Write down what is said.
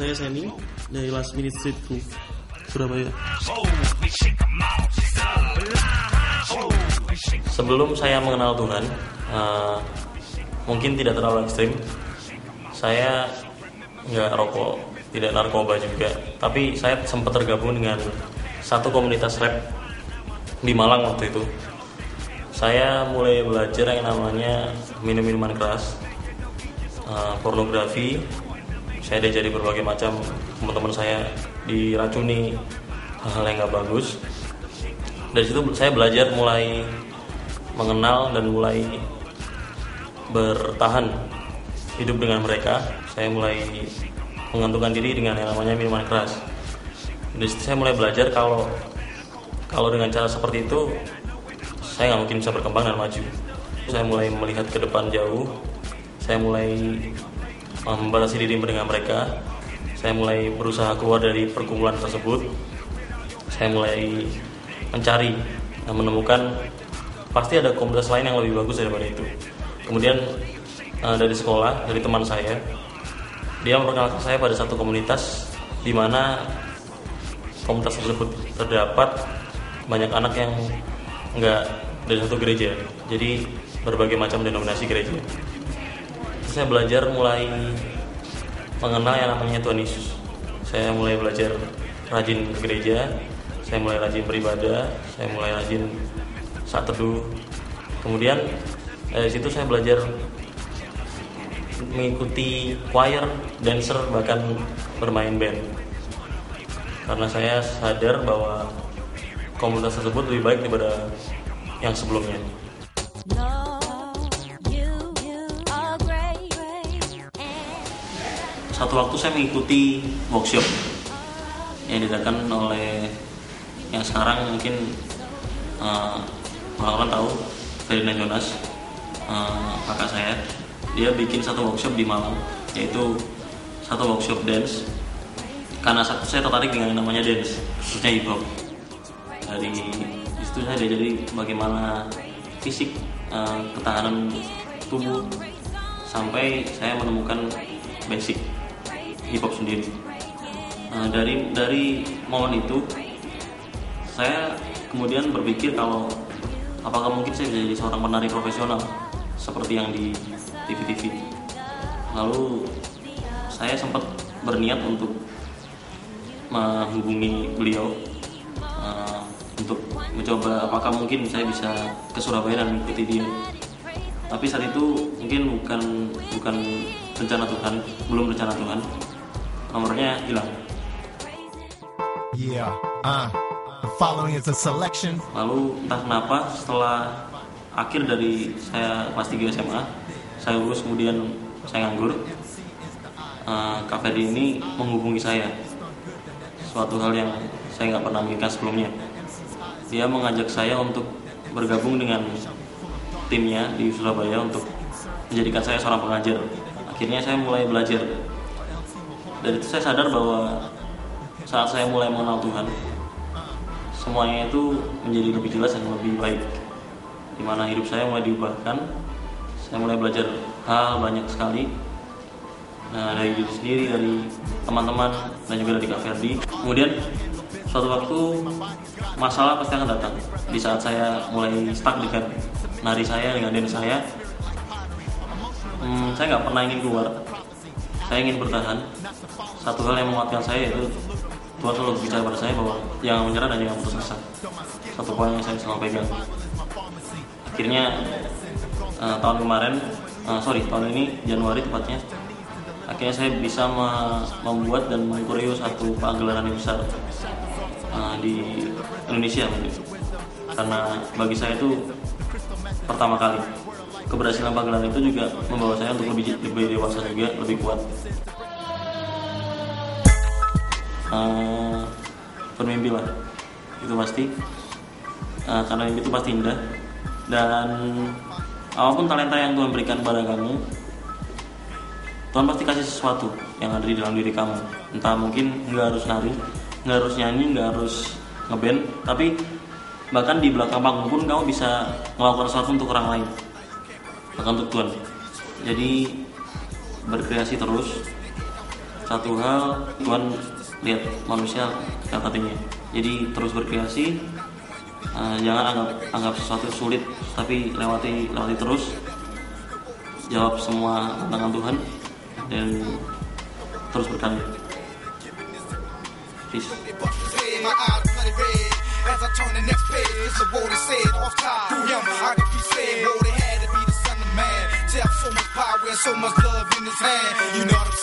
saya Seni dari Last Minute Street Food Surabaya. Sebelum saya mengenal Tuhan, mungkin tidak terlalu ekstrim. Saya nggak rokok, tidak narkoba juga. Tapi saya sempat tergabung dengan satu komunitas rap di Malang waktu itu. Saya mulai belajar yang namanya minum-minuman keras, pornografi. Saya diajari berbagai macam, teman-teman saya diracuni hal-hal yang nggak bagus. Dari situ saya belajar mulai mengenal dan mulai bertahan hidup dengan mereka. Saya mulai menggantungkan diri dengan yang namanya minuman keras. Dari situ saya mulai belajar kalau dengan cara seperti itu saya nggak mungkin bisa berkembang dan maju. Saya mulai melihat ke depan jauh. Saya mulai membatasi diri dengan mereka. Saya mulai berusaha keluar dari perkumpulan tersebut. Saya mulai mencari dan menemukan pasti ada komunitas lain yang lebih bagus daripada itu. Kemudian dari sekolah, dari teman saya, dia memperkenalkan saya pada satu komunitas di mana komunitas tersebut terdapat banyak anak yang enggak dari satu gereja, jadi berbagai macam denominasi gereja. Saya belajar mulai mengenal yang namanya Tuhan Yesus. Saya mulai belajar rajin ke gereja, saya mulai rajin beribadah, saya mulai rajin saat teduh. Kemudian dari situ saya belajar mengikuti choir, dancer, bahkan bermain band. Karena saya sadar bahwa komunitas tersebut lebih baik daripada yang sebelumnya. Satu waktu saya mengikuti workshop yang diadakan oleh yang sekarang mungkin orang-orang tahu, Ferdinand Jonas, kakak saya. Dia bikin satu workshop di Malang, yaitu satu workshop dance. Karena saya tertarik dengan yang namanya dance, khususnya hip hop. Dari situ saya diajari bagaimana fisik, ketahanan tubuh, sampai saya menemukan basic hip hop sendiri. Dari momen itu saya kemudian berpikir kalau apakah mungkin saya bisa jadi seorang penari profesional seperti yang di TV-TV. Lalu saya sempat berniat untuk menghubungi beliau untuk mencoba apakah mungkin saya bisa ke Surabaya dan mengikuti dia. Tapi saat itu mungkin bukan rencana Tuhan, belum rencana Tuhan. Nomornya hilang. Following is a selection. Lalu entah kenapa setelah akhir dari saya kelas 3 SMA, saya lulus kemudian saya nganggur. Kak Ferdi ini menghubungi saya, suatu hal yang saya nggak pernah mikirkan sebelumnya. Dia mengajak saya untuk bergabung dengan timnya di Surabaya untuk menjadikan saya seorang pengajar. Akhirnya saya mulai belajar. Dari itu saya sadar bahwa saat saya mulai mengenal Tuhan, semuanya itu menjadi lebih jelas dan lebih baik. Dimana hidup saya mulai diubahkan, saya mulai belajar hal banyak sekali. Dari diri sendiri, dari teman-teman, dan juga dari Kak Ferdi. Kemudian suatu waktu masalah pasti akan datang. Di saat saya mulai stuck dengan nari saya, dengan dance saya nggak pernah ingin keluar. Saya ingin bertahan. Satu hal yang menguatkan saya yaitu Tuhan selalu bicara pada saya bahwa jangan menyerah dan jangan putus asa. Satu poin yang saya selalu pegang. Akhirnya tahun ini Januari tepatnya, akhirnya saya bisa membuat dan mengkureo satu pagelaran yang besar di Indonesia. Karena bagi saya itu pertama kali. Keberhasilan pagelaran itu juga membawa saya untuk lebih dewasa juga, lebih kuat. Bermimpilah, itu pasti. Karena mimpi itu pasti indah. Dan apapun talenta yang Tuhan berikan pada kamu, Tuhan pasti kasih sesuatu yang ada di dalam diri kamu. Entah mungkin nggak harus nari, nggak harus nyanyi, nggak harus ngeband, tapi bahkan di belakang panggung pun kamu bisa melakukan sesuatu untuk orang lain, bahkan untuk Tuhan. Jadi berkreasi terus, satu hal, Tuhan lihat manusia hatinya. Jadi terus berkreasi, jangan anggap sesuatu sulit, tapi lewati terus, jawab semua tantangan Tuhan dan terus berkarya. Peace. As I turn the next page, this is what it said off top. Through him, I could be said, Lord, it had to be the Son of Man. To have so much power and so much love in his hand. You know what I'm saying?